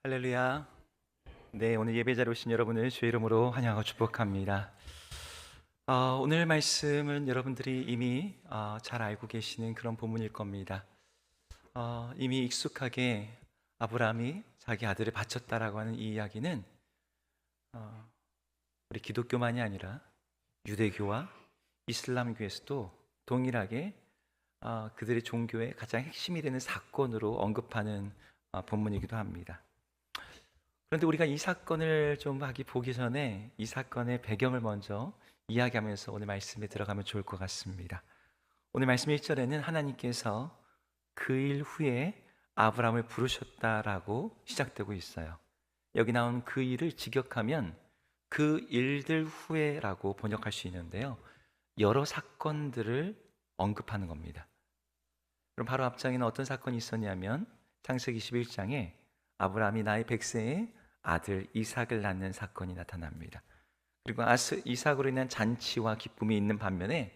할렐루야. 네, 오늘 예배 자리에 오신 여러분을 주의 이름으로 환영하고 축복합니다. 오늘 말씀은 여러분들이 이미 잘 알고 계시는 그런 본문일 겁니다. 이미 익숙하게 아브라함이 자기 아들을 바쳤다라고 하는 이 이야기는 어, 우리 기독교만이 아니라 유대교와 이슬람교에서도 동일하게 그들의 종교의 가장 핵심이 되는 사건으로 언급하는 본문이기도 합니다. 그런데 우리가 이 사건을 좀 보기 전에 이 사건의 배경을 먼저 이야기하면서 오늘 말씀에 들어가면 좋을 것 같습니다. 오늘 말씀 1절에는 하나님께서 그 일 후에 아브라함을 부르셨다라고 시작되고 있어요. 여기 나온 그 일을 직역하면 그 일들 후에라고 번역할 수 있는데요. 여러 사건들을 언급하는 겁니다. 그럼 바로 앞장에는 어떤 사건이 있었냐면 창세기 21장에 아브라함이 나이 100세에 아들 이삭을 낳는 사건이 나타납니다. 그리고 이삭으로 인한 잔치와 기쁨이 있는 반면에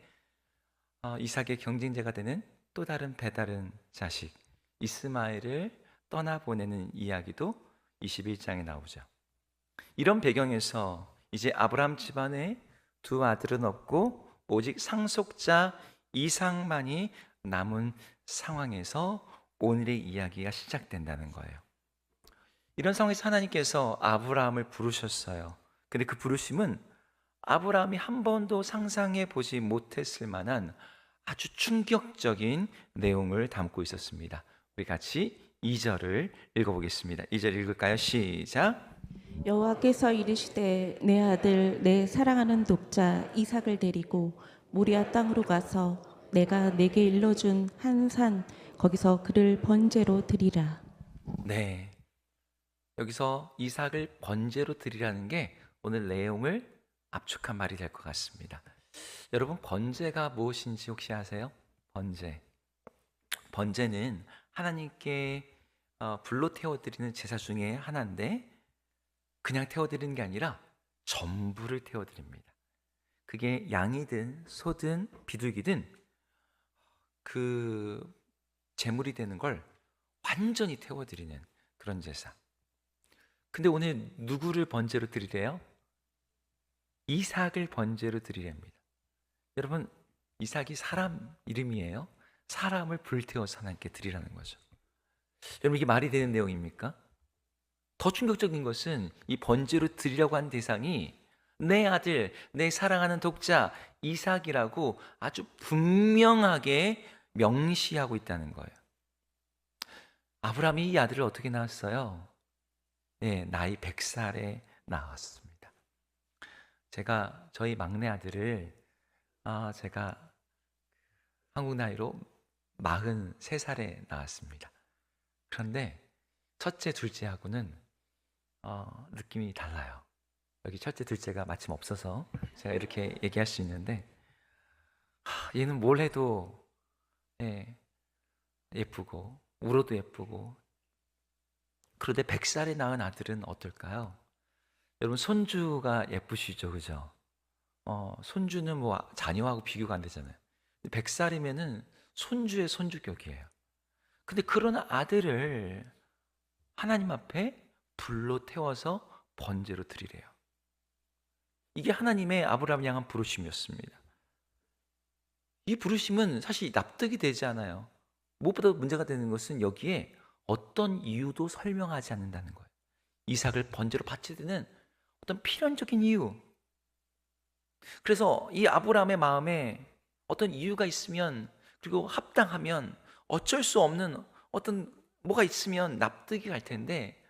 이삭의 경쟁자가 되는 또 다른 배다른 자식 이스마엘을 떠나보내는 이야기도 21장에 나오죠. 이런 배경에서 이제 아브라함 집안에 두 아들은 없고 오직 상속자 이삭만이 남은 상황에서 오늘의 이야기가 시작된다는 거예요. 이런 상황에서 하나님께서 아브라함을 부르셨어요. 근데 그 부르심은 아브라함이 한 번도 상상해 보지 못했을 만한 아주 충격적인 내용을 담고 있었습니다. 우리 같이 2절을 읽어보겠습니다. 2절 읽을까요? 시작. 여호와께서 이르시되 내 아들 내 사랑하는 독자 이삭을 데리고 모리아 땅으로 가서 내가 내게 일러준 한 산 거기서 그를 번제로 드리라. 네, 여기서 이삭을 번제로 드리라는 게 오늘 내용을 압축한 말이 될 것 같습니다. 여러분, 번제가 무엇인지 혹시 아세요? 번제. 번제는 하나님께 불로 태워드리는 제사 중에 하나인데 그냥 태워드리는 게 아니라 전부를 태워드립니다. 그게 양이든 소든 비둘기든 그 제물이 되는 걸 완전히 태워드리는 그런 제사. 근데 오늘 누구를 번제로 드리래요? 이삭을 번제로 드리랍니다. 여러분, 이삭이 사람 이름이에요. 사람을 불태워서 하나님께 드리라는 거죠. 여러분, 이게 말이 되는 내용입니까? 더 충격적인 것은 이 번제로 드리려고 한 대상이 내 아들, 내 사랑하는 독자 이삭이라고 아주 분명하게 명시하고 있다는 거예요. 아브라함이 이 아들을 어떻게 낳았어요? 네, 나이 100살에 낳았습니다. 제가 저희 막내 아들을 제가 한국 나이로 43살에 낳았습니다. 그런데 첫째, 둘째하고는 느낌이 달라요. 여기 첫째, 둘째가 마침 없어서 제가 이렇게 얘기할 수 있는데 얘는 뭘 해도 예, 예쁘고 울어도 예쁘고. 그런데 100살에 낳은 아들은 어떨까요? 여러분, 손주가 예쁘시죠, 그죠? 손주는 뭐 자녀하고 비교가 안 되잖아요. 100살이면은 손주의 손주격이에요. 근데 그런 아들을 하나님 앞에 불로 태워서 번제로 드리래요. 이게 하나님의 아브라함 향한 부르심이었습니다. 이 부르심은 사실 납득이 되지 않아요. 무엇보다 문제가 되는 것은 여기에 어떤 이유도 설명하지 않는다는 거예요. 이삭을 번제로 바쳐야 되는 어떤 필연적인 이유. 그래서 이 아브라함의 마음에 어떤 이유가 있으면, 그리고 합당하면, 어쩔 수 없는 어떤 뭐가 있으면 납득이 갈 텐데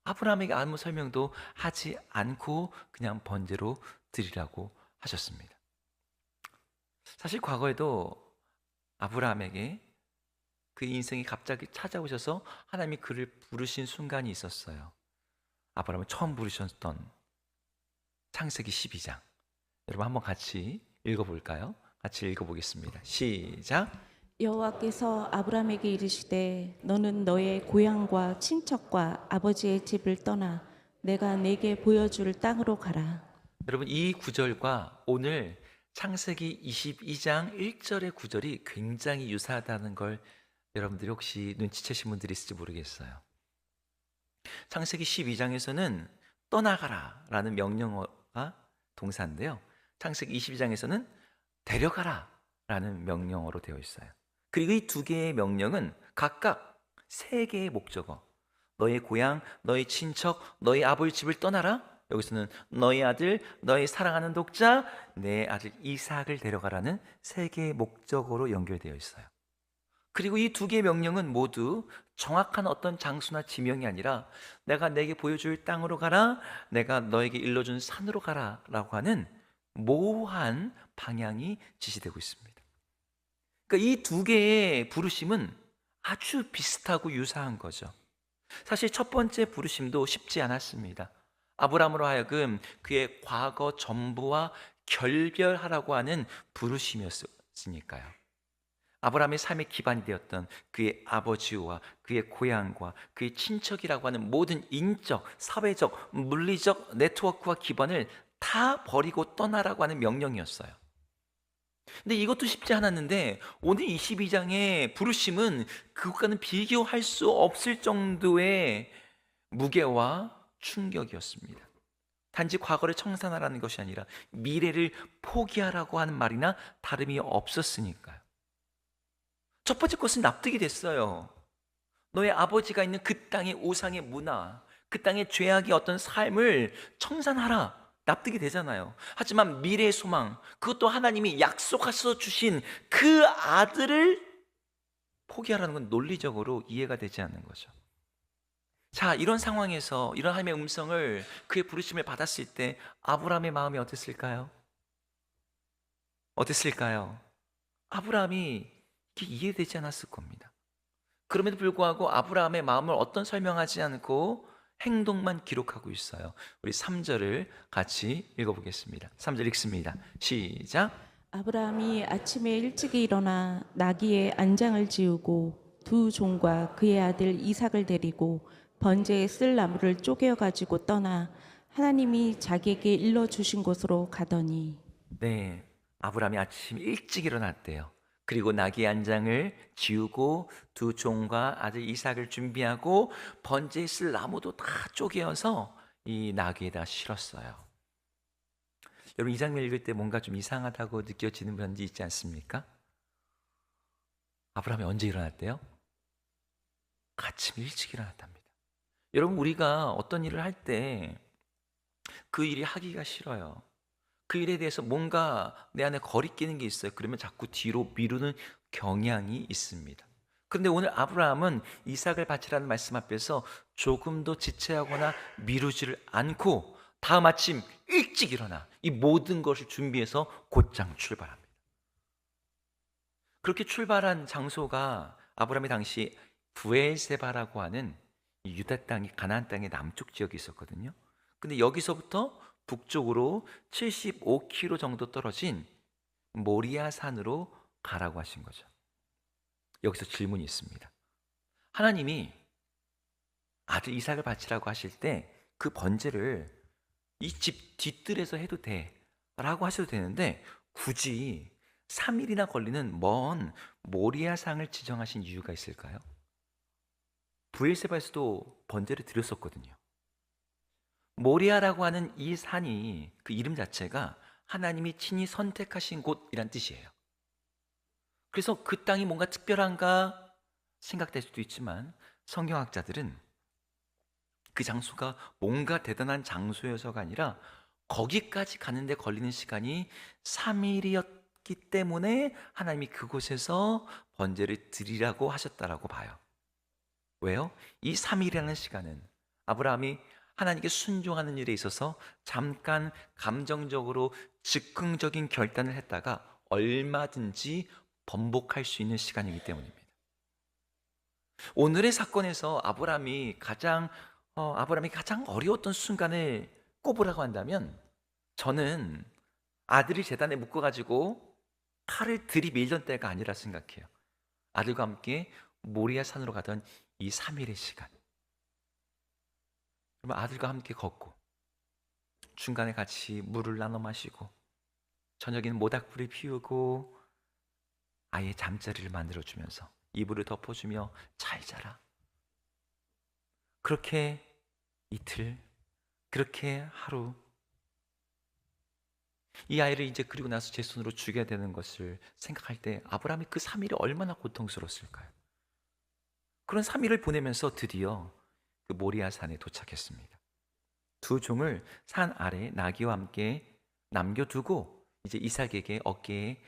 아브라함에게 아무 설명도 하지 않고 그냥 번제로 드리라고 하셨습니다. 사실 과거에도 아브라함에게 그 인생이 갑자기 찾아오셔서 하나님이 그를 부르신 순간이 있었어요. 아브라함을 처음 부르셨던 창세기 12장. 여러분, 한번 같이 읽어볼까요? 같이 읽어보겠습니다. 시작. 여호와께서 아브라함에게 이르시되 너는 너의 고향과 친척과 아버지의 집을 떠나 내가 내게 보여줄 땅으로 가라. 여러분, 이 구절과 오늘 창세기 22장 1절의 구절이 굉장히 유사하다는 걸 여러분들이 혹시 눈치채신 분들이 있을지 모르겠어요. 창세기 12장에서는 떠나가라라는 명령어가 동사인데요. 창세기 22장에서는 데려가라라는 명령어로 되어 있어요. 그리고 이 두 개의 명령은 각각 세 개의 목적어. 너의 고향, 너의 친척, 너의 아버지 집을 떠나라. 여기서는 너의 아들, 너의 사랑하는 독자, 내 아들 이삭을 데려가라는 세 개의 목적어로 연결되어 있어요. 그리고 이 두 개의 명령은 모두 정확한 어떤 장소나 지명이 아니라 내가 내게 보여줄 땅으로 가라, 내가 너에게 일러준 산으로 가라 라고 하는 모호한 방향이 지시되고 있습니다. 그러니까 이 두 개의 부르심은 아주 비슷하고 유사한 거죠. 사실 첫 번째 부르심도 쉽지 않았습니다. 아브라함으로 하여금 그의 과거 전부와 결별하라고 하는 부르심이었으니까요. 아브라함의 삶의 기반이 되었던 그의 아버지와 그의 고향과 그의 친척이라고 하는 모든 인적, 사회적, 물리적 네트워크와 기반을 다 버리고 떠나라고 하는 명령이었어요. 근데 이것도 쉽지 않았는데 오늘 22장의 부르심은 그것과는 비교할 수 없을 정도의 무게와 충격이었습니다. 단지 과거를 청산하라는 것이 아니라 미래를 포기하라고 하는 말이나 다름이 없었으니까요. 첫 번째 것은 납득이 됐어요. 너의 아버지가 있는 그 땅의 우상의 문화, 그 땅의 죄악의 어떤 삶을 청산하라. 납득이 되잖아요. 하지만 미래의 소망, 그것도 하나님이 약속하셔서 주신 그 아들을 포기하라는 건 논리적으로 이해가 되지 않는 거죠. 자, 이런 상황에서 이런 하나님의 음성을, 그의 부르심을 받았을 때 아브라함의 마음이 어땠을까요? 어땠을까요? 아브라함이 이게 이해되지 않았을 겁니다. 그럼에도 불구하고 아브라함의 마음을 어떤 설명하지 않고 행동만 기록하고 있어요. 우리 3절을 같이 읽어보겠습니다. 3절 읽습니다. 시작. 아브라함이 아침에 일찍 일어나 나귀의 안장을 지우고 두 종과 그의 아들 이삭을 데리고 번제에 쓸 나무를 쪼개어 가지고 떠나 하나님이 자기에게 일러 주신 곳으로 가더니. 네, 아브라함이 아침 일찍 일어났대요. 그리고 나귀 안장을 지우고 두 종과 아들 이삭을 준비하고 번제에 쓸 나무도 다 쪼개어서 이 나귀에다 실었어요. 여러분, 이 장면 읽을 때 뭔가 좀 이상하다고 느껴지는 편지 있지 않습니까? 아브라함이 언제 일어났대요? 아침 일찍 일어났답니다. 여러분, 우리가 어떤 일을 할 때 그 일이 하기가 싫어요. 그 일에 대해서 뭔가 내 안에 거리끼는 게 있어요. 그러면 자꾸 뒤로 미루는 경향이 있습니다. 그런데 오늘 아브라함은 이삭을 바치라는 말씀 앞에서 조금도 지체하거나 미루지를 않고 다음 아침 일찍 일어나 이 모든 것을 준비해서 곧장 출발합니다. 그렇게 출발한 장소가 아브라함이 당시 부엘세바라고 하는 이 유다 땅이 가나안 땅의 남쪽 지역에 있었거든요. 근데 여기서부터 북쪽으로 75km 정도 떨어진 모리아 산으로 가라고 하신 거죠. 여기서 질문이 있습니다. 하나님이 아들 이삭을 바치라고 하실 때 그 번제를 이 집 뒤뜰에서 해도 돼 라고 하셔도 되는데 굳이 3일이나 걸리는 먼 모리아 산을 지정하신 이유가 있을까요? 부엘세바에서도 번제를 드렸었거든요. 모리아라고 하는 이 산이 그 이름 자체가 하나님이 친히 선택하신 곳이란 뜻이에요. 그래서 그 땅이 뭔가 특별한가 생각될 수도 있지만 성경학자들은 그 장소가 뭔가 대단한 장소여서가 아니라 거기까지 가는데 걸리는 시간이 3일이었기 때문에 하나님이 그곳에서 번제를 드리라고 하셨다라고 봐요. 왜요? 이 3일이라는 시간은 아브라함이 하나님께 순종하는 일에 있어서 잠깐 감정적으로 즉흥적인 결단을 했다가 얼마든지 번복할 수 있는 시간이기 때문입니다. 오늘의 사건에서 아브라함이 가장 어려웠던 순간을 꼽으라고 한다면 저는 아들이 제단에 묶어가지고 칼을 들이밀던 때가 아니라 생각해요. 아들과 함께 모리아 산으로 가던 이 3일의 시간. 그러면 아들과 함께 걷고 중간에 같이 물을 나눠 마시고 저녁에는 모닥불을 피우고 아예 잠자리를 만들어주면서 이불을 덮어주며 잘 자라. 그렇게 이틀, 그렇게 하루. 이 아이를 이제 그리고 나서 제 손으로 죽여야 되는 것을 생각할 때 아브라함이 그 3일이 얼마나 고통스러웠을까요? 그런 3일을 보내면서 드디어 그 모리아 산에 도착했습니다. 두 종을 산 아래 나귀와 함께 남겨두고 이제 이삭에게 어깨에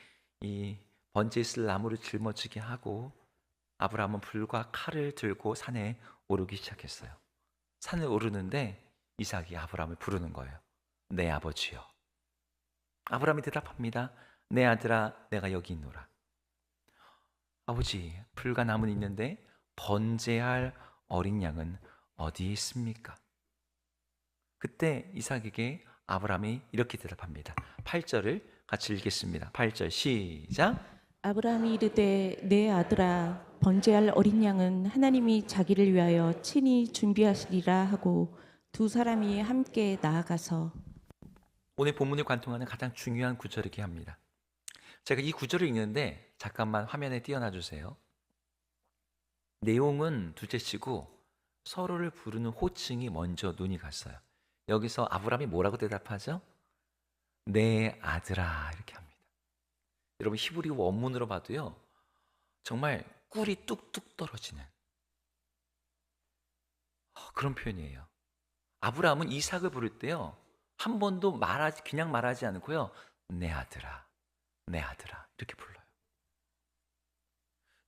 이 번제에 쓸 나무를 짊어지게 하고 아브라함은 불과 칼을 들고 산에 오르기 시작했어요. 산을 오르는데 이삭이 아브라함을 부르는 거예요. 내 아버지요. 아브라함이 대답합니다. 내 아들아, 내가 여기 있노라. 아버지, 불과 나무는 있는데 번제할 어린 양은 어디에 있습니까? 그때 이삭에게 아브라함이 이렇게 대답합니다. 8절을 같이 읽겠습니다. 8절 시작. 아브라함이 이르되 내 아들아 번제할 어린 양은 하나님이 자기를 위하여 친히 준비하시리라 하고 두 사람이 함께 나아가서 오늘 본문을 관통하는 가장 중요한 구절이긴 합니다. 제가 이 구절을 읽는데 잠깐만 화면에 띄워놔 주세요. 내용은 둘째치고 서로를 부르는 호칭이 먼저 눈이 갔어요. 여기서 아브라함이 뭐라고 대답하죠? 내 아들아 이렇게 합니다. 여러분 히브리 원문으로 봐도요. 정말 꿀이 뚝뚝 떨어지는 그런 표현이에요. 아브라함은 이삭을 부를 때요. 한 번도 그냥 말하지 않고요. 내 아들아, 내 아들아 이렇게 불러요.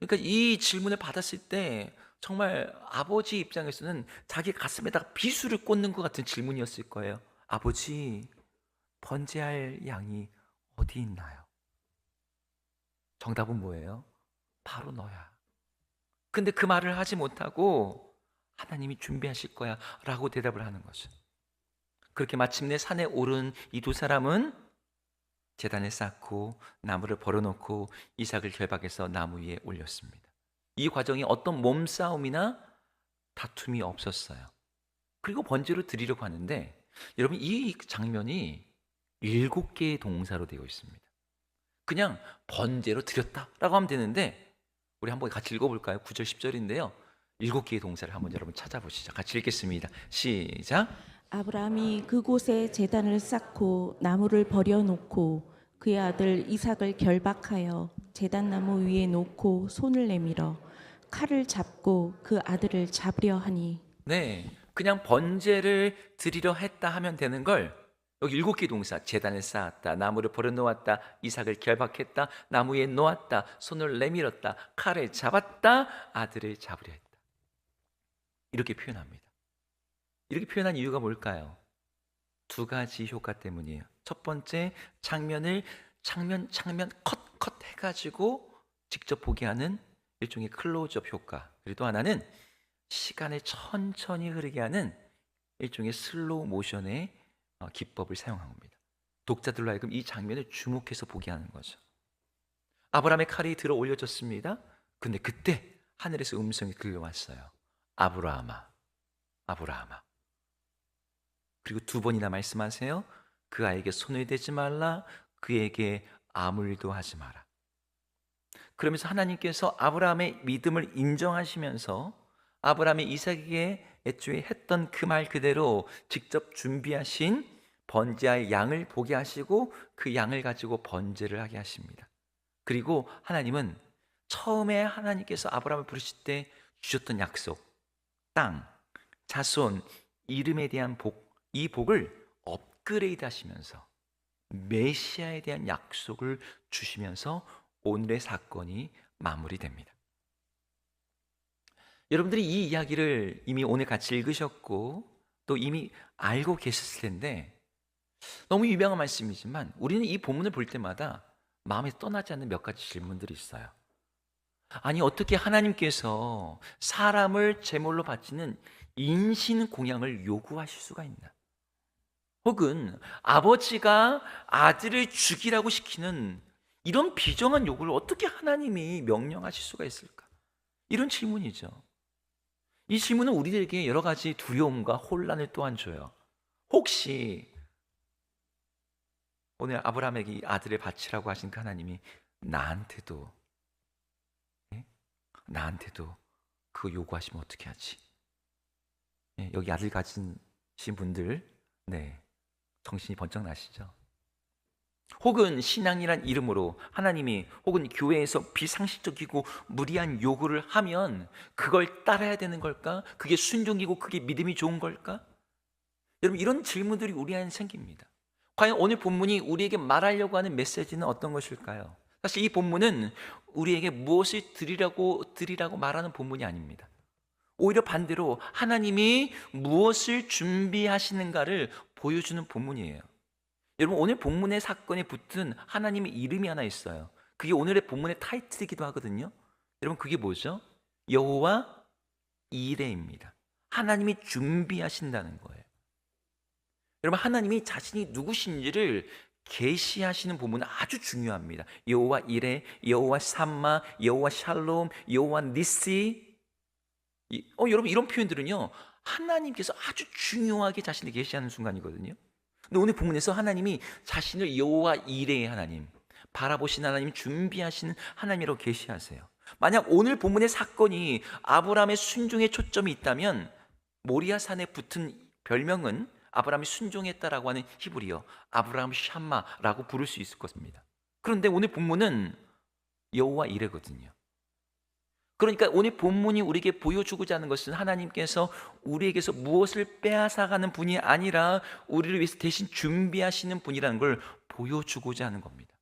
그러니까 이 질문을 받았을 때 정말 아버지 입장에서는 자기 가슴에다가 비수를 꽂는 것 같은 질문이었을 거예요. 아버지, 번제할 양이 어디 있나요? 정답은 뭐예요? 바로 너야. 근데 그 말을 하지 못하고 하나님이 준비하실 거야 라고 대답을 하는 거죠. 그렇게 마침내 산에 오른 이 두 사람은 제단을 쌓고 나무를 벌어놓고 이삭을 결박해서 나무 위에 올렸습니다. 이 과정이 어떤 몸싸움이나 다툼이 없었어요. 그리고 번제로 드리려고 하는데 여러분 이 장면이 7개의 동사로 되어 있습니다. 그냥 번제로 드렸다라고 하면 되는데 우리 한번 같이 읽어볼까요? 9절 10절인데요. 7개의 동사를 한번 여러분 찾아보시죠. 같이 읽겠습니다. 시작. 아브라함이 그곳에 제단을 쌓고 나무를 버려놓고 그의 아들 이삭을 결박하여 제단 나무 위에 놓고 손을 내밀어 칼을 잡고 그 아들을 잡으려 하니 네, 그냥 번제를 드리려 했다 하면 되는 걸 여기 7개 동사 제단을 쌓았다, 나무를 버려놓았다, 이삭을 결박했다, 나무 위에 놓았다, 손을 내밀었다, 칼을 잡았다, 아들을 잡으려 했다. 이렇게 표현합니다. 이렇게 표현한 이유가 뭘까요? 두 가지 효과 때문이에요. 첫 번째, 장면 컷 해가지고 직접 보게 하는 일종의 클로즈업 효과. 그리고 또 하나는 시간을 천천히 흐르게 하는 일종의 슬로우 모션의 기법을 사용한 겁니다. 독자들로 하여금 이 장면을 주목해서 보게 하는 거죠. 아브라함의 칼이 들어 올려졌습니다. 근데 그때 하늘에서 음성이 들려왔어요. 아브라함아, 아브라함아. 그리고 두 번이나 말씀하세요. 그 아이에게 손을 대지 말라. 그에게 아무 일도 하지 마라. 그러면서 하나님께서 아브라함의 믿음을 인정하시면서 아브라함이 이삭에게 애초에 했던 그 말 그대로 직접 준비하신 번제할 양을 보게 하시고 그 양을 가지고 번제를 하게 하십니다. 그리고 하나님은 처음에 하나님께서 아브라함을 부르실 때 주셨던 약속, 땅, 자손, 이름에 대한 복, 이 복을 업그레이드 하시면서 메시아에 대한 약속을 주시면서 오늘의 사건이 마무리됩니다. 여러분들이 이 이야기를 이미 오늘 같이 읽으셨고 또 이미 알고 계셨을 텐데 너무 유명한 말씀이지만 우리는 이 본문을 볼 때마다 마음에 떠나지 않는 몇 가지 질문들이 있어요. 아니 어떻게 하나님께서 사람을 제물로 바치는 인신 공양을 요구하실 수가 있나? 혹은 아버지가 아들을 죽이라고 시키는 이런 비정한 요구를 어떻게 하나님이 명령하실 수가 있을까? 이런 질문이죠. 이 질문은 우리에게 여러 가지 두려움과 혼란을 또한 줘요. 혹시 오늘 아브라함에게 이 아들을 바치라고 하신 그 하나님이 나한테도 그거 요구하시면 어떻게 하지? 여기 아들 가진 분들, 네, 정신이 번쩍 나시죠? 혹은 신앙이란 이름으로 하나님이 혹은 교회에서 비상식적이고 무리한 요구를 하면 그걸 따라야 되는 걸까? 그게 순종이고 그게 믿음이 좋은 걸까? 여러분, 이런 질문들이 우리 안에 생깁니다. 과연 오늘 본문이 우리에게 말하려고 하는 메시지는 어떤 것일까요? 사실 이 본문은 우리에게 무엇을 드리라고 말하는 본문이 아닙니다. 오히려 반대로 하나님이 무엇을 준비하시는가를 보여주는 본문이에요. 여러분, 오늘 본문의 사건에 붙은 하나님의 이름이 하나 있어요. 그게 오늘의 본문의 타이틀이기도 하거든요. 여러분, 그게 뭐죠? 여호와 이레입니다. 하나님이 준비하신다는 거예요. 여러분, 하나님이 자신이 누구신지를 계시하시는 부분은 아주 중요합니다. 여호와 이레, 여호와 삼마, 여호와 샬롬, 여호와 니시. 여러분, 이런 표현들은요, 하나님께서 아주 중요하게 자신을 계시하는 순간이거든요. 근데 오늘 본문에서 하나님이 자신을 여호와 이레의 하나님, 바라보신 하나님, 준비하시는 하나님이라고 계시하세요. 만약 오늘 본문의 사건이 아브라함의 순종에 초점이 있다면 모리아 산에 붙은 별명은 아브라함이 순종했다라고 하는 히브리어 아브라함 샴마라고 부를 수 있을 것입니다. 그런데 오늘 본문은 여호와 이레거든요. 그러니까 오늘 본문이 우리에게 보여주고자 하는 것은 하나님께서 우리에게서 무엇을 빼앗아가는 분이 아니라 우리를 위해서 대신 준비하시는 분이라는 걸 보여주고자 하는 겁니다.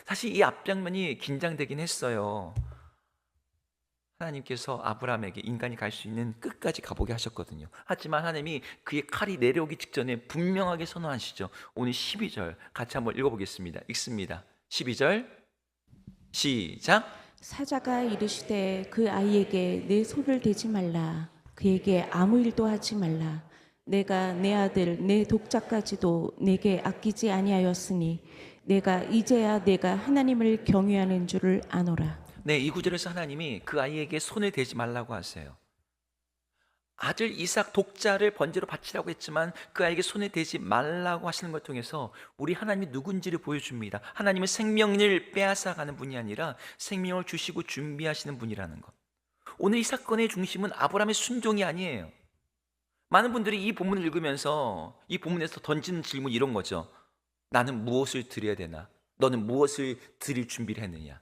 사실 이 앞장면이 긴장되긴 했어요. 하나님께서 아브라함에게 인간이 갈 수 있는 끝까지 가보게 하셨거든요. 하지만 하나님이 그의 칼이 내려오기 직전에 분명하게 선언하시죠. 오늘 12절 같이 한번 읽어보겠습니다. 읽습니다. 12절 시작. 사자가 이르시되 그 아이에게 내 손을 대지 말라. 그에게 아무 일도 하지 말라. 내가 내 아들 내 독자까지도 내게 아끼지 아니하였으니 내가 이제야 내가 하나님을 경외하는 줄을 아노라. 네, 이 구절에서 하나님이 그 아이에게 손을 대지 말라고 하세요. 아들 이삭 독자를 번제로 바치라고 했지만 그 아이에게 손에 대지 말라고 하시는 것 통해서 우리 하나님이 누군지를 보여줍니다. 하나님은 생명을 빼앗아가는 분이 아니라 생명을 주시고 준비하시는 분이라는 것. 오늘 이 사건의 중심은 아브라함의 순종이 아니에요. 많은 분들이 이 본문을 읽으면서 이 본문에서 던지는 질문이 이런 거죠. 나는 무엇을 드려야 되나? 너는 무엇을 드릴 준비를 했느냐?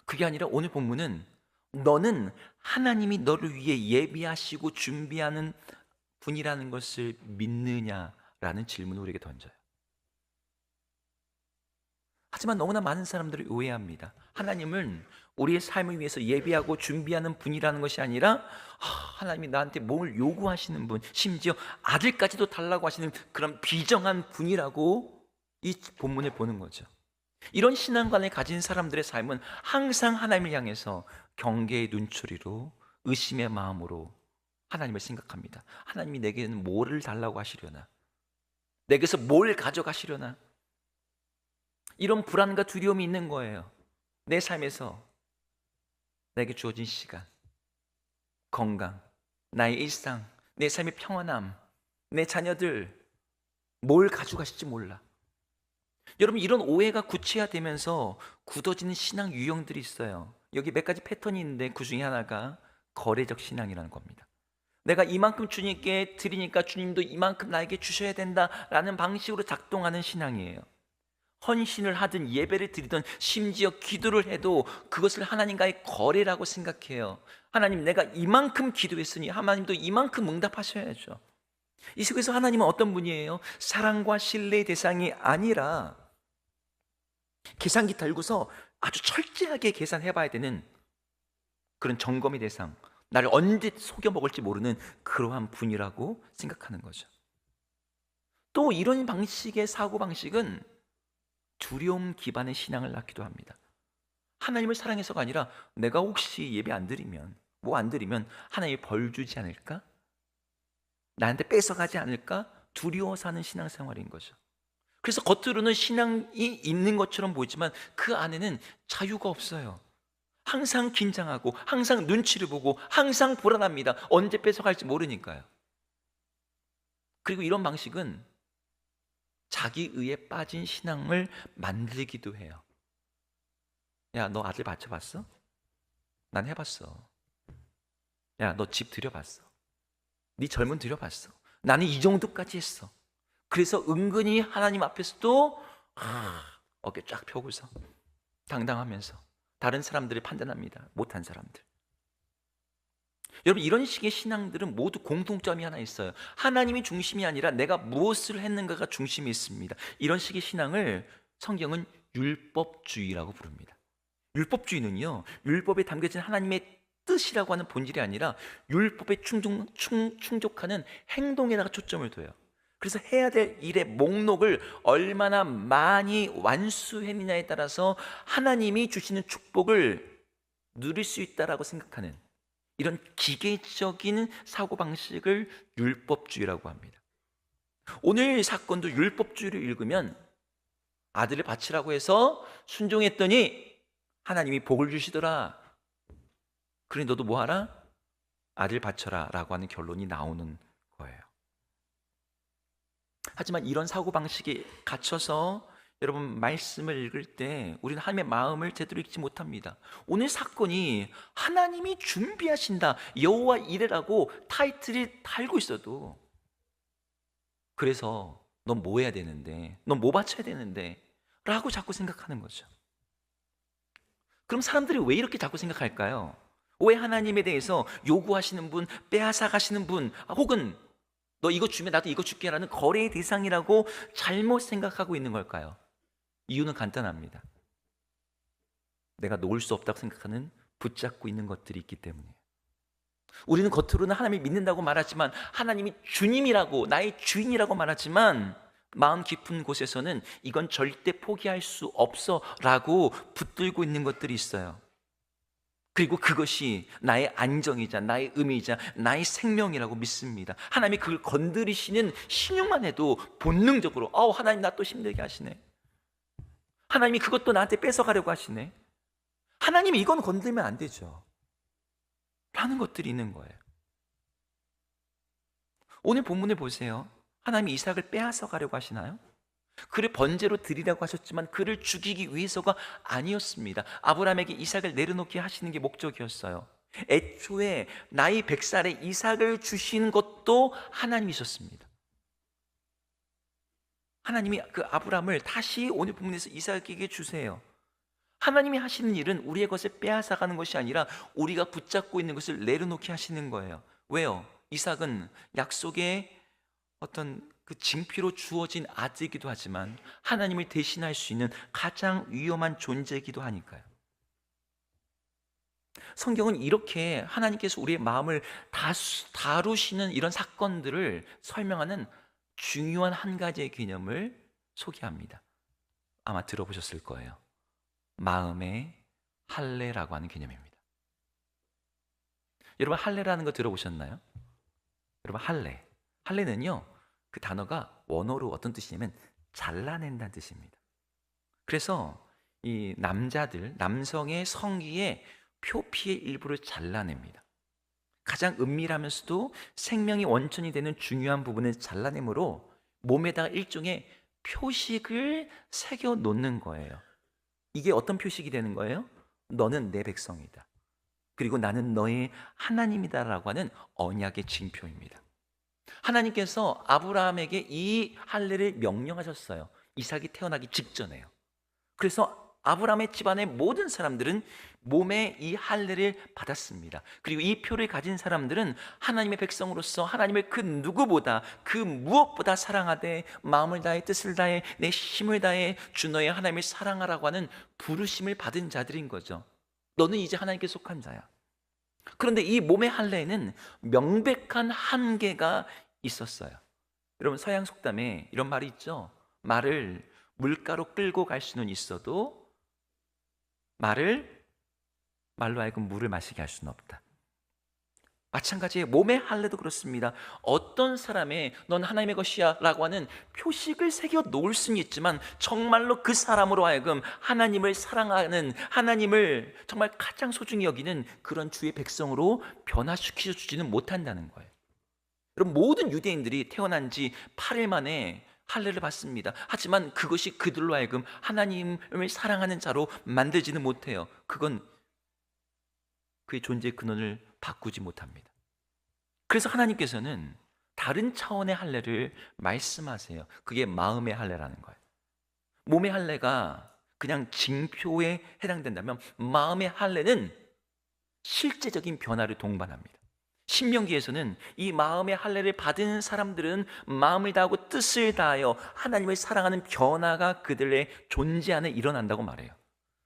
그게 아니라 오늘 본문은 너는 하나님이 너를 위해 예비하시고 준비하는 분이라는 것을 믿느냐라는 질문을 우리에게 던져요. 하지만 너무나 많은 사람들이 오해합니다. 하나님은 우리의 삶을 위해서 예비하고 준비하는 분이라는 것이 아니라 하나님이 나한테 뭘 요구하시는 분, 심지어 아들까지도 달라고 하시는 그런 비정한 분이라고 이 본문을 보는 거죠. 이런 신앙관을 가진 사람들의 삶은 항상 하나님을 향해서 경계의 눈초리로 의심의 마음으로 하나님을 생각합니다. 하나님이 내게는 뭐를 달라고 하시려나? 내게서 뭘 가져가시려나? 이런 불안과 두려움이 있는 거예요. 내 삶에서 내게 주어진 시간, 건강, 나의 일상, 내 삶의 평안함, 내 자녀들 뭘 가져가실지 몰라. 여러분, 이런 오해가 구체화되면서 굳어지는 신앙 유형들이 있어요. 여기 몇 가지 패턴이 있는데 그 중에 하나가 거래적 신앙이라는 겁니다. 내가 이만큼 주님께 드리니까 주님도 이만큼 나에게 주셔야 된다라는 방식으로 작동하는 신앙이에요. 헌신을 하든 예배를 드리든 심지어 기도를 해도 그것을 하나님과의 거래라고 생각해요. 하나님, 내가 이만큼 기도했으니 하나님도 이만큼 응답하셔야죠. 이 속에서 하나님은 어떤 분이에요? 사랑과 신뢰의 대상이 아니라 계산기 달고서 아주 철저하게 계산해 봐야 되는 그런 점검의 대상, 나를 언제 속여 먹을지 모르는 그러한 분이라고 생각하는 거죠. 또 이런 방식의 사고방식은 두려움 기반의 신앙을 낳기도 합니다. 하나님을 사랑해서가 아니라 내가 혹시 예배 안 드리면 안 드리면 하나님이 벌 주지 않을까? 나한테 뺏어가지 않을까? 두려워서 하는 신앙생활인 거죠. 그래서 겉으로는 신앙이 있는 것처럼 보이지만 그 안에는 자유가 없어요. 항상 긴장하고 항상 눈치를 보고 항상 불안합니다. 언제 뺏어갈지 모르니까요. 그리고 이런 방식은 자기의에 빠진 신앙을 만들기도 해요. 야, 너 아들 바쳐봤어? 난 해봤어. 야, 너 집 들여봤어? 네 젊은 들여봤어? 나는 이 정도까지 했어. 그래서 은근히 하나님 앞에서도 어깨 쫙 펴고서 당당하면서 다른 사람들이 판단합니다. 못한 사람들. 여러분, 이런 식의 신앙들은 모두 공통점이 하나 있어요. 하나님이 중심이 아니라 내가 무엇을 했는가가 중심이 있습니다. 이런 식의 신앙을 성경은 율법주의라고 부릅니다. 율법주의는요, 율법에 담겨진 하나님의 뜻이라고 하는 본질이 아니라 율법에 충족하는 행동에다가 초점을 둬요. 그래서 해야 될 일의 목록을 얼마나 많이 완수했느냐에 따라서 하나님이 주시는 축복을 누릴 수 있다라고 생각하는 이런 기계적인 사고방식을 율법주의라고 합니다. 오늘 사건도 율법주의를 읽으면 아들을 바치라고 해서 순종했더니 하나님이 복을 주시더라. 그러니 너도 뭐 하라? 아들 바쳐라 라고 하는 결론이 나오는 거예요. 하지만 이런 사고방식에 갇혀서 여러분, 말씀을 읽을 때 우리는 하나님의 마음을 제대로 읽지 못합니다. 오늘 사건이 하나님이 준비하신다, 여호와 이레라고 타이틀이 달고 있어도, 그래서 넌 뭐 해야 되는데, 넌 뭐 바쳐야 되는데 라고 자꾸 생각하는 거죠. 그럼 사람들이 왜 이렇게 자꾸 생각할까요? 왜 하나님에 대해서 요구하시는 분, 빼앗아 가시는 분, 혹은 너 이거 주면 나도 이거 줄게 라는 거래의 대상이라고 잘못 생각하고 있는 걸까요? 이유는 간단합니다. 내가 놓을 수 없다고 생각하는 붙잡고 있는 것들이 있기 때문이에요. 우리는 겉으로는 하나님을 믿는다고 말하지만, 하나님이 주님이라고, 나의 주인이라고 말하지만, 마음 깊은 곳에서는 이건 절대 포기할 수 없어 라고 붙들고 있는 것들이 있어요. 그리고 그것이 나의 안정이자 나의 의미이자 나의 생명이라고 믿습니다. 하나님이 그걸 건드리시는 신용만 해도 본능적으로 하나님 나 또 힘들게 하시네. 하나님이 그것도 나한테 뺏어가려고 하시네. 하나님이 이건 건들면 안 되죠 라는 것들이 있는 거예요. 오늘 본문을 보세요. 하나님이 이삭을 빼앗아 가려고 하시나요? 그를 번제로 드리라고 하셨지만 그를 죽이기 위해서가 아니었습니다. 아브라함에게 이삭을 내려놓게 하시는 게 목적이었어요. 애초에 나이 100살에 이삭을 주신 것도 하나님이셨습니다. 하나님이 그 아브라함을 다시 오늘 본문에서 이삭에게 주세요. 하나님이 하시는 일은 우리의 것을 빼앗아가는 것이 아니라 우리가 붙잡고 있는 것을 내려놓게 하시는 거예요. 왜요? 이삭은 약속의 어떤 그 징표로 주어진 아들이기도 하지만 하나님을 대신할 수 있는 가장 위험한 존재이기도 하니까요. 성경은 이렇게 하나님께서 우리의 마음을 다루시는 이런 사건들을 설명하는 중요한 한 가지의 개념을 소개합니다. 아마 들어보셨을 거예요. 마음의 할례라고 하는 개념입니다. 여러분, 할례라는 거 들어보셨나요? 여러분, 할례는요, 그 단어가 원어로 어떤 뜻이냐면 잘라낸다는 뜻입니다. 그래서 이 남성의 성기의 표피의 일부를 잘라냅니다. 가장 은밀하면서도 생명의 원천이 되는 중요한 부분을 잘라내므로 몸에다가 일종의 표식을 새겨 놓는 거예요. 이게 어떤 표식이 되는 거예요? 너는 내 백성이다. 그리고 나는 너의 하나님이다라고 하는 언약의 징표입니다. 하나님께서 아브라함에게 이 할례를 명령하셨어요. 이삭이 태어나기 직전에요. 그래서 아브라함의 집안의 모든 사람들은 몸에 이 할례를 받았습니다. 그리고 이 표를 가진 사람들은 하나님의 백성으로서 하나님을 그 누구보다, 그 무엇보다 사랑하되 마음을 다해 뜻을 다해 내 힘을 다해 주 너의 하나님을 사랑하라고 하는 부르심을 받은 자들인 거죠. 너는 이제 하나님께 속한 자야. 그런데 이 몸의 할례에는 명백한 한계가 있었어요. 여러분, 서양 속담에 이런 말이 있죠. 말을 물가로 끌고 갈 수는 있어도 말로 하여금 물을 마시게 할 수는 없다. 마찬가지의 몸의 할례도 그렇습니다. 어떤 사람의 넌 하나님의 것이야 라고 하는 표식을 새겨 놓을 수는 있지만 정말로 그 사람으로 하여금 하나님을 사랑하는, 하나님을 정말 가장 소중히 여기는 그런 주의 백성으로 변화시켜 주지는 못한다는 거예요. 여러분, 모든 유대인들이 태어난 지 8일 만에 할례를 받습니다. 하지만 그것이 그들로 하여금 하나님을 사랑하는 자로 만들지는 못해요. 그건 그의 존재의 근원을 바꾸지 못합니다. 그래서 하나님께서는 다른 차원의 할례를 말씀하세요. 그게 마음의 할례라는 거예요. 몸의 할례가 그냥 징표에 해당된다면 마음의 할례는 실제적인 변화를 동반합니다. 신명기에서는 이 마음의 할례를 받은 사람들은 마음을 다하고 뜻을 다하여 하나님을 사랑하는 변화가 그들의 존재 안에 일어난다고 말해요.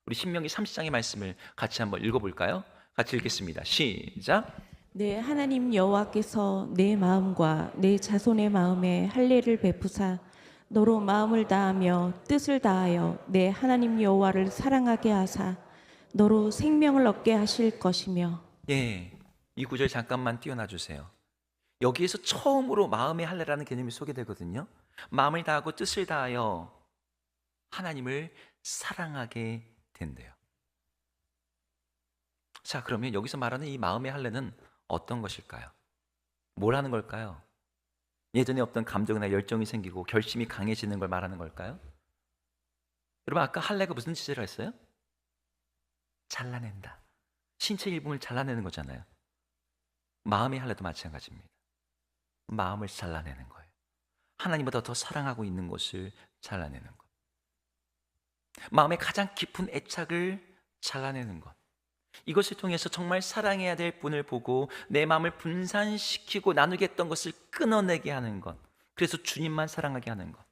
우리 신명기 30장의 말씀을 같이 한번 읽어볼까요? 같이 읽겠습니다. 시작. 내 하나님 여호와께서 내 마음과 내 자손의 마음에 할례를 베푸사 너로 마음을 다하며 뜻을 다하여 내 하나님 여호와를 사랑하게 하사 너로 생명을 얻게 하실 것이며. 예, 이 구절 잠깐만 띄워놔 주세요. 여기에서 처음으로 마음의 할례라는 개념이 소개되거든요. 마음을 다하고 뜻을 다하여 하나님을 사랑하게 된대요. 자, 그러면 여기서 말하는 이 마음의 할례는 어떤 것일까요? 뭘 하는 걸까요? 예전에 없던 감정이나 열정이 생기고 결심이 강해지는 걸 말하는 걸까요? 여러분, 아까 할례가 무슨 뜻이라 했어요? 잘라낸다. 신체 일부를 잘라내는 거잖아요. 마음의 할례도 마찬가지입니다. 마음을 잘라내는 거예요. 하나님보다 더 사랑하고 있는 것을 잘라내는 것. 마음의 가장 깊은 애착을 잘라내는 것. 이것을 통해서 정말 사랑해야 될 분을 보고 내 마음을 분산시키고 나누게 했던 것을 끊어내게 하는 것. 그래서 주님만 사랑하게 하는 것.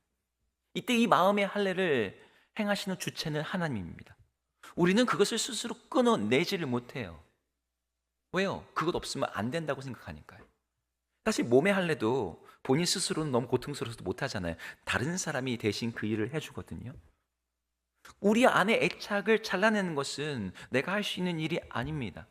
이때 이 마음의 할례를 행하시는 주체는 하나님입니다. 우리는 그것을 스스로 끊어내지를 못해요. 왜요? 그것 없으면 안 된다고 생각하니까요. 사실 몸의 할례도 본인 스스로는 너무 고통스러워서 못하잖아요. 다른 사람이 대신 그 일을 해주거든요. 우리 안에 애착을 잘라내는 것은 내가 할 수 있는 일이 아닙니다.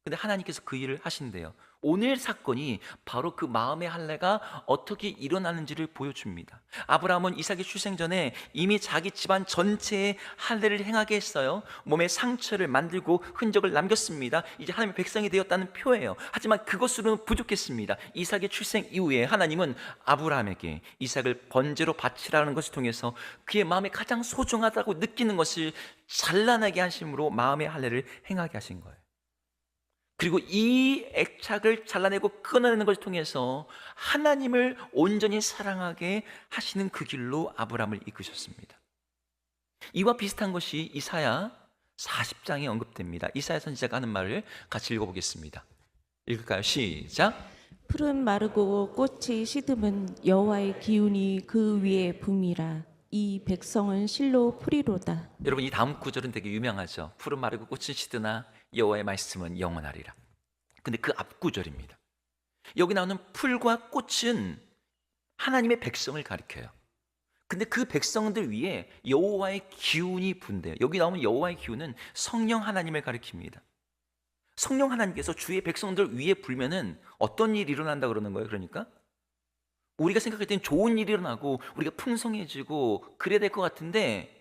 근데 하나님께서 그 일을 하신대요. 오늘 사건이 바로 그 마음의 할례가 어떻게 일어나는지를 보여줍니다. 아브라함은 이삭의 출생 전에 이미 자기 집안 전체에 할례를 행하게 했어요. 몸에 상처를 만들고 흔적을 남겼습니다. 이제 하나님의 백성이 되었다는 표예요. 하지만 그것으로는 부족했습니다. 이삭의 출생 이후에 하나님은 아브라함에게 이삭을 번제로 바치라는 것을 통해서 그의 마음에 가장 소중하다고 느끼는 것을 잘라내게 하심으로 마음의 할례를 행하게 하신 거예요. 그리고 이 애착을 잘라내고 끊어내는 것을 통해서 하나님을 온전히 사랑하게 하시는 그 길로 아브라함을 이끄셨습니다. 이와 비슷한 것이 이사야 40장에 언급됩니다. 이사야 선지자가 하는 말을 같이 읽어보겠습니다. 읽을까요? 시작. 푸른 마르고 꽃이 시듬은 여호와의 기운이 그 위에 붐이라. 이 백성은 실로 풀이로다. 여러분, 이 다음 구절은 되게 유명하죠. 푸른 마르고 꽃은 시드나 여호와의 말씀은 영원하리라. 근데 그 앞 구절입니다. 여기 나오는 풀과 꽃은 하나님의 백성을 가리켜요. 근데 그 백성들 위에 여호와의 기운이 분대요. 여기 나오는 여호와의 기운은 성령 하나님을 가리킵니다. 성령 하나님께서 주의 백성들 위에 불면은 어떤 일이 일어난다 그러는 거예요. 그러니까 우리가 생각할 때는 좋은 일이 일어나고 우리가 풍성해지고 그래야 될 것 같은데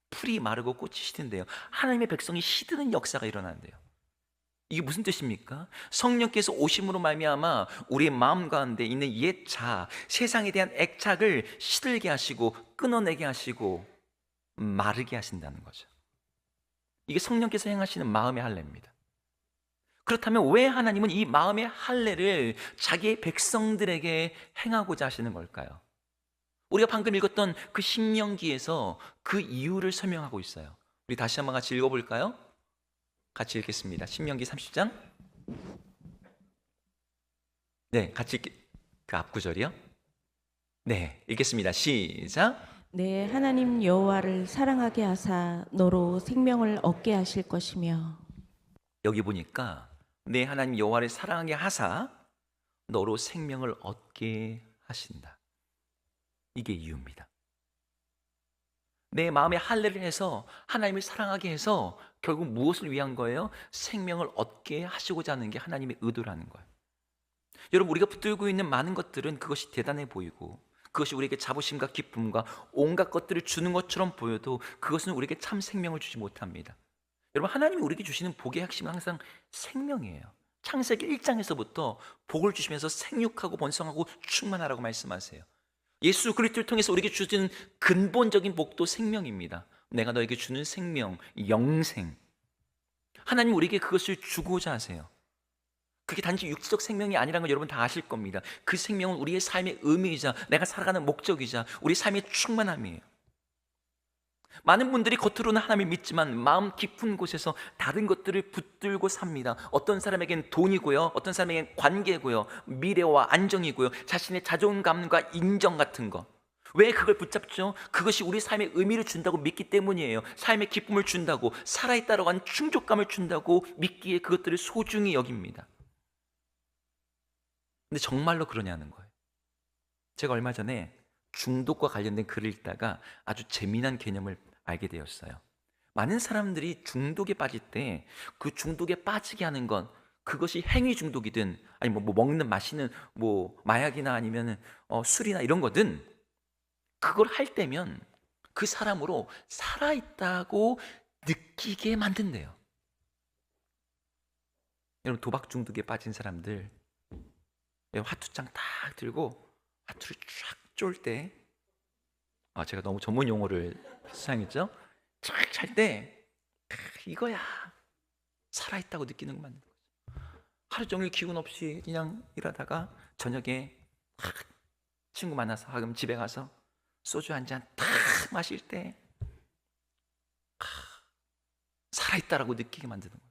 풀이 마르고 꽃이 시든대요. 하나님의 백성이 시드는 역사가 일어나는데요. 이게 무슨 뜻입니까? 성령께서 오심으로 말미암아 우리의 마음 가운데 있는 옛 자아, 세상에 대한 애착을 시들게 하시고 끊어내게 하시고 마르게 하신다는 거죠. 이게 성령께서 행하시는 마음의 할례입니다. 그렇다면 왜 하나님은 이 마음의 할례를 자기의 백성들에게 행하고자 하시는 걸까요? 우리가 방금 읽었던 그 신명기에서 그 이유를 설명하고 있어요. 우리 다시 한번 같이 읽어볼까요? 같이 읽겠습니다. 신명기 30장. 네, 같이 그 앞구절이요. 네, 읽겠습니다. 시작. 내 하나님 여호와를 사랑하게 하사 너로 생명을 얻게 하실 것이며. 여기 보니까 내 하나님 여호와를 사랑하게 하사 너로 생명을 얻게 하신다. 이게 이유입니다. 내 마음에 할례를 해서 하나님을 사랑하게 해서 결국 무엇을 위한 거예요? 생명을 얻게 하시고자 하는 게 하나님의 의도라는 거예요. 여러분, 우리가 붙들고 있는 많은 것들은 그것이 대단해 보이고 그것이 우리에게 자부심과 기쁨과 온갖 것들을 주는 것처럼 보여도 그것은 우리에게 참 생명을 주지 못합니다. 여러분, 하나님이 우리에게 주시는 복의 핵심은 항상 생명이에요. 창세기 1장에서부터 복을 주시면서 생육하고 번성하고 충만하라고 말씀하세요. 예수 그리스도를 통해서 우리에게 주신 근본적인 복도 생명입니다. 내가 너에게 주는 생명, 영생. 하나님 우리에게 그것을 주고자 하세요. 그게 단지 육체적 생명이 아니라는 걸 여러분 다 아실 겁니다. 그 생명은 우리의 삶의 의미이자 내가 살아가는 목적이자 우리 삶의 충만함이에요. 많은 분들이 겉으로는 하나님을 믿지만 마음 깊은 곳에서 다른 것들을 붙들고 삽니다. 어떤 사람에겐 돈이고요, 어떤 사람에겐 관계고요, 미래와 안정이고요, 자신의 자존감과 인정 같은 것. 왜 그걸 붙잡죠? 그것이 우리 삶에 의미를 준다고 믿기 때문이에요. 삶의 기쁨을 준다고, 살아있다라고 하는 충족감을 준다고 믿기에 그것들을 소중히 여깁니다. 근데 정말로 그러냐는 거예요. 제가 얼마 전에 중독과 관련된 글을 읽다가 아주 재미난 개념을 알게 되었어요. 많은 사람들이 중독에 빠질 때 그 중독에 빠지게 하는 건 그것이 행위 중독이든 아니 뭐 먹는 마시는 뭐 마약이나 아니면 술이나 이런 거든 그걸 할 때면 그 사람으로 살아있다고 느끼게 만든대요. 여러분 도박 중독에 빠진 사람들 화투장 딱 들고 화투를 쫙 쫄 때 제가 너무 전문 용어를 사용했죠? 쫙 찰 때 이거야 살아있다고 느끼는 것 맞는 거죠. 하루 종일 기운 없이 그냥 일하다가 저녁에 탁 친구 만나서 하금 집에 가서 소주 한 잔 탁 마실 때 살아있다라고 느끼게 만드는 거죠.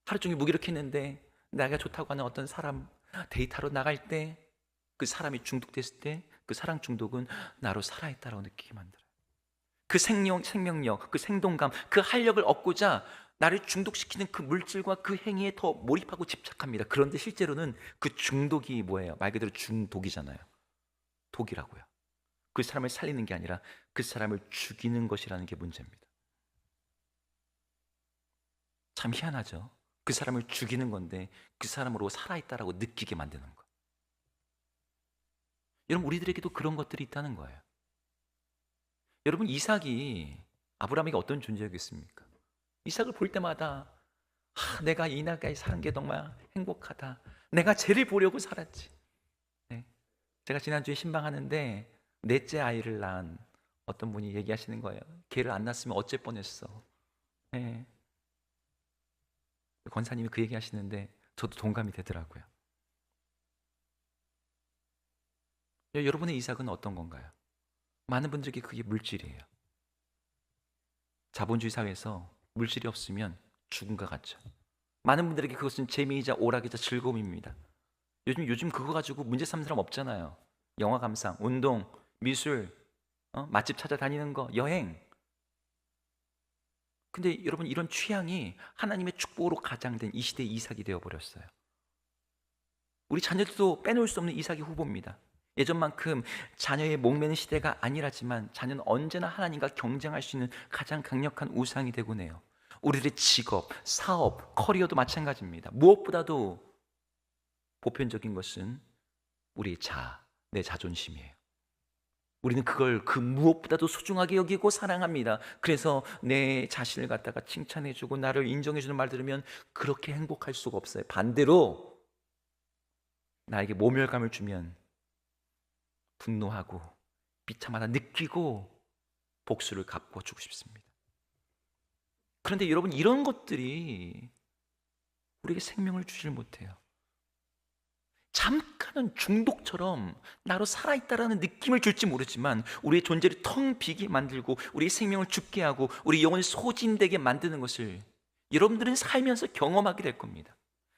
하루 종일 무기력했는데 내가 좋다고 하는 어떤 사람 데이트하러 나갈 때 그 사람이 중독됐을 때 그 사랑 중독은 나로 살아있다라고 느끼게 만들어요. 그 생명력, 그 생동감, 그 활력을 얻고자 나를 중독시키는 그 물질과 그 행위에 더 몰입하고 집착합니다. 그런데 실제로는 그 중독이 뭐예요? 말 그대로 중독이잖아요. 독이라고요. 그 사람을 살리는 게 아니라 그 사람을 죽이는 것이라는 게 문제입니다. 참 희한하죠. 그 사람을 죽이는 건데 그 사람으로 살아있다라고 느끼게 만드는 거. 여러분 우리들에게도 그런 것들이 있다는 거예요. 여러분 이삭이 아브라함에게 어떤 존재였겠습니까? 이삭을 볼 때마다 내가 이 나라에 사는 게 정말 행복하다. 내가 쟤를 보려고 살았지. 네. 제가 지난주에 신방하는데 넷째 아이를 낳은 어떤 분이 얘기하시는 거예요. 걔를 안 낳았으면 어쩔 뻔했어. 네. 권사님이 그 얘기 하시는데 저도 동감이 되더라고요. 여러분의 이삭은 어떤 건가요? 많은 분들에게 그게 물질이에요. 자본주의 사회에서 물질이 없으면 죽음과 같죠. 많은 분들에게 그것은 재미이자 오락이자 즐거움입니다. 요즘 그거 가지고 문제 삼는 사람 없잖아요. 영화 감상, 운동, 미술, 맛집 찾아다니는 거, 여행. 근데 여러분 이런 취향이 하나님의 축복으로 가장된 이 시대의 이삭이 되어버렸어요. 우리 자녀들도 빼놓을 수 없는 이삭의 후보입니다. 예전만큼 자녀의 목매는 시대가 아니라지만 자녀는 언제나 하나님과 경쟁할 수 있는 가장 강력한 우상이 되곤 해요. 우리들의 직업, 사업, 커리어도 마찬가지입니다. 무엇보다도 보편적인 것은 우리의 내 자존심이에요. 우리는 그걸 그 무엇보다도 소중하게 여기고 사랑합니다. 그래서 내 자신을 갖다가 칭찬해주고 나를 인정해주는 말 들으면 그렇게 행복할 수가 없어요. 반대로 나에게 모멸감을 주면 분노하고 비참하다 느끼고 복수를 갚고 주고 싶습니다. 그런데 여러분 이런 것들이 우리에게 생명을 주질 못해요. 잠깐은 중독처럼 나로 살아있다라는 느낌을 줄지 모르지만 우리의 존재를 텅 비게 만들고 우리의 생명을 죽게 하고 우리 영혼을 소진되게 만드는 것을 여러분들은 살면서 경험하게 될 겁니다.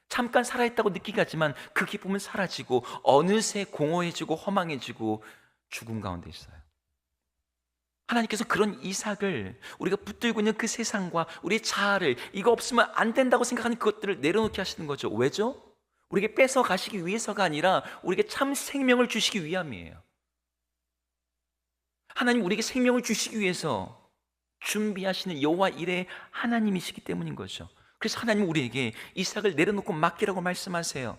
잠깐 살아있다고 느끼게 하지만 그 기쁨은 사라지고 어느새 공허해지고 허망해지고 죽음 가운데 있어요. 하나님께서 그런 이삭을 우리가 붙들고 있는 그 세상과 우리의 자아를 이거 없으면 안 된다고 생각하는 그것들을 내려놓게 하시는 거죠. 왜죠? 우리에게 뺏어 가시기 위해서가 아니라 우리에게 참 생명을 주시기 위함이에요. 하나님 우리에게 생명을 주시기 위해서 준비하시는 여호와 일의 하나님이시기 때문인 거죠. 그래서 하나님은 우리에게 이삭을 내려놓고 맡기라고 말씀하세요.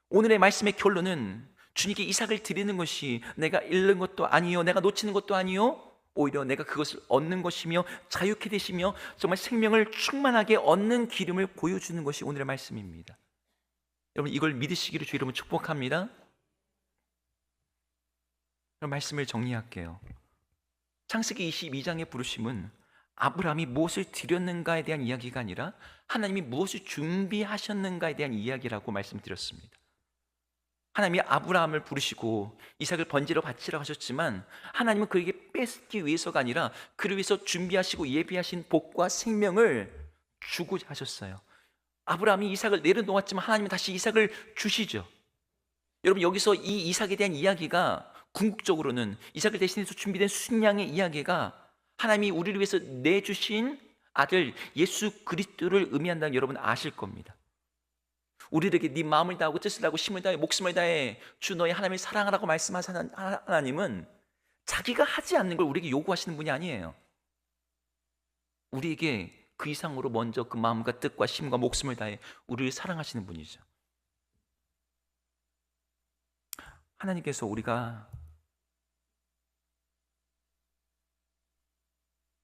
오늘의 말씀의 결론은 주님께 이삭을 드리는 것이 내가 잃는 것도 아니요 내가 놓치는 것도 아니요 오히려 내가 그것을 얻는 것이며 자유케 되시며 정말 생명을 충만하게 얻는 기름을 보여주는 것이 오늘의 말씀입니다. 여러분 이걸 믿으시기를 주 이름으로 축복합니다. 그럼 말씀을 정리할게요. 창세기 22장의 부르심은 아브라함이 무엇을 드렸는가에 대한 이야기가 아니라 하나님이 무엇을 준비하셨는가에 대한 이야기라고 말씀드렸습니다. 하나님이 아브라함을 부르시고 이삭을 번제로 바치라고 하셨지만 하나님은 그에게 뺏기 위해서가 아니라 그를 위해서 준비하시고 예비하신 복과 생명을 주고자 하셨어요. 아브라함이 이삭을 내려놓았지만 하나님은 다시 이삭을 주시죠. 여러분, 여기서 이 이삭에 대한 이야기가 궁극적으로는 이삭을 대신해서 준비된 순양의 이야기가 하나님이 우리를 위해서 내주신 아들 예수 그리스도를 의미한다는 여러분 아실 겁니다. 우리에게 네 마음을 다하고 뜻을 다하고 힘을 다해 목숨을 다해 주 너의 하나님을 사랑하라고 말씀하시는 하나님은 자기가 하지 않는 걸 우리에게 요구하시는 분이 아니에요. 우리에게 그 이상으로 먼저 그 마음과 뜻과 힘과 목숨을 다해 우리를 사랑하시는 분이죠. 하나님께서 우리가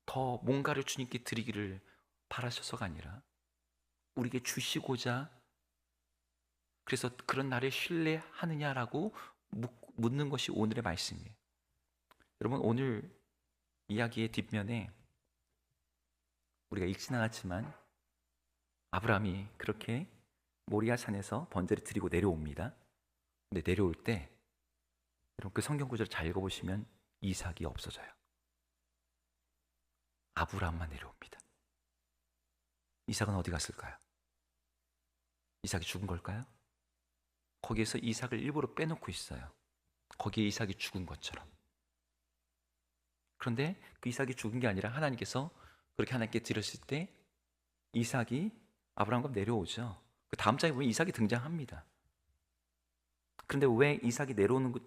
더 뭔가를 주님께 드리기를 바라셔서가 아니라 우리에게 주시고자, 그래서 그런 나를 신뢰하느냐라고 묻는 것이 오늘의 말씀이에요. 여러분, 오늘 이야기의 뒷면에 우리가 읽진 않았지만 아브라함이 그렇게 모리아 산에서 번제를 드리고 내려옵니다. 근데 내려올 때 여러분 그 성경 구절을 잘 읽어보시면 이삭이 없어져요. 아브라함만 내려옵니다. 이삭은 어디 갔을까요? 이삭이 죽은 걸까요? 거기에서 이삭을 일부러 빼놓고 있어요. 거기에 이삭이 죽은 것처럼. 그런데 그 이삭이 죽은 게 아니라 하나님께서 그렇게 하나님께 드렸을 때 이삭이 아브라함과 내려오죠. 그 다음 장에 보면 이삭이 등장합니다. 그런데 왜 이삭이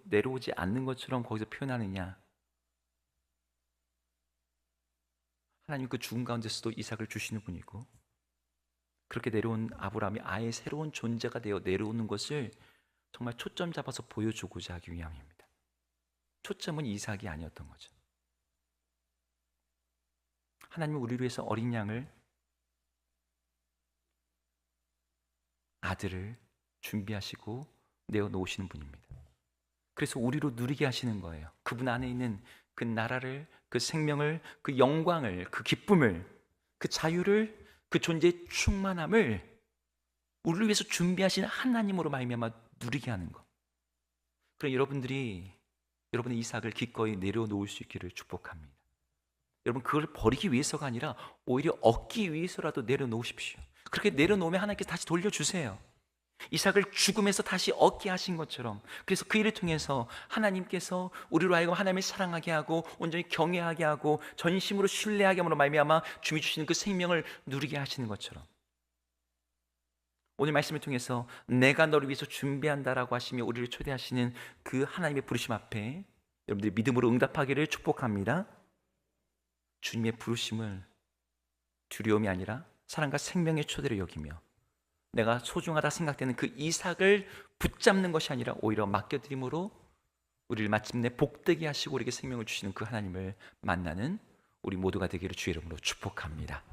내려오지 않는 것처럼 거기서 표현하느냐? 하나님 그 죽은 가운데서도 이삭을 주시는 분이고, 그렇게 내려온 아브라함이 아예 새로운 존재가 되어 내려오는 것을 정말 초점 잡아서 보여주고자 하기 위함입니다. 초점은 이삭이 아니었던 거죠. 하나님은 우리를 위해서 어린 양을, 아들을 준비하시고 내어놓으시는 분입니다. 그래서 우리로 누리게 하시는 거예요. 그분 안에 있는 그 나라를, 그 생명을, 그 영광을, 그 기쁨을, 그 자유를, 그 존재의 충만함을 우리를 위해서 준비하신 하나님으로 말미암아 누리게 하는 것. 그럼 여러분들이 여러분의 이삭을 기꺼이 내려놓을 수 있기를 축복합니다. 여러분, 그걸 버리기 위해서가 아니라 오히려 얻기 위해서라도 내려놓으십시오. 그렇게 내려놓으면 하나님께서 다시 돌려주세요. 이삭을 죽음에서 다시 얻게 하신 것처럼. 그래서 그 일을 통해서 하나님께서 우리로 하여금 하나님을 사랑하게 하고 온전히 경외하게 하고 전심으로 신뢰하게 함으로 말미암아 주님이 주시는 그 생명을 누리게 하시는 것처럼, 오늘 말씀을 통해서 내가 너를 위해서 준비한다라고 하시며 우리를 초대하시는 그 하나님의 부르심 앞에 여러분들이 믿음으로 응답하기를 축복합니다. 주님의 부르심을 두려움이 아니라 사랑과 생명의 초대로 여기며 내가 소중하다 생각되는 그 이삭을 붙잡는 것이 아니라 오히려 맡겨드림으로 우리를 마침내 복되게 하시고 우리에게 생명을 주시는 그 하나님을 만나는 우리 모두가 되기를 주의 이름으로 축복합니다.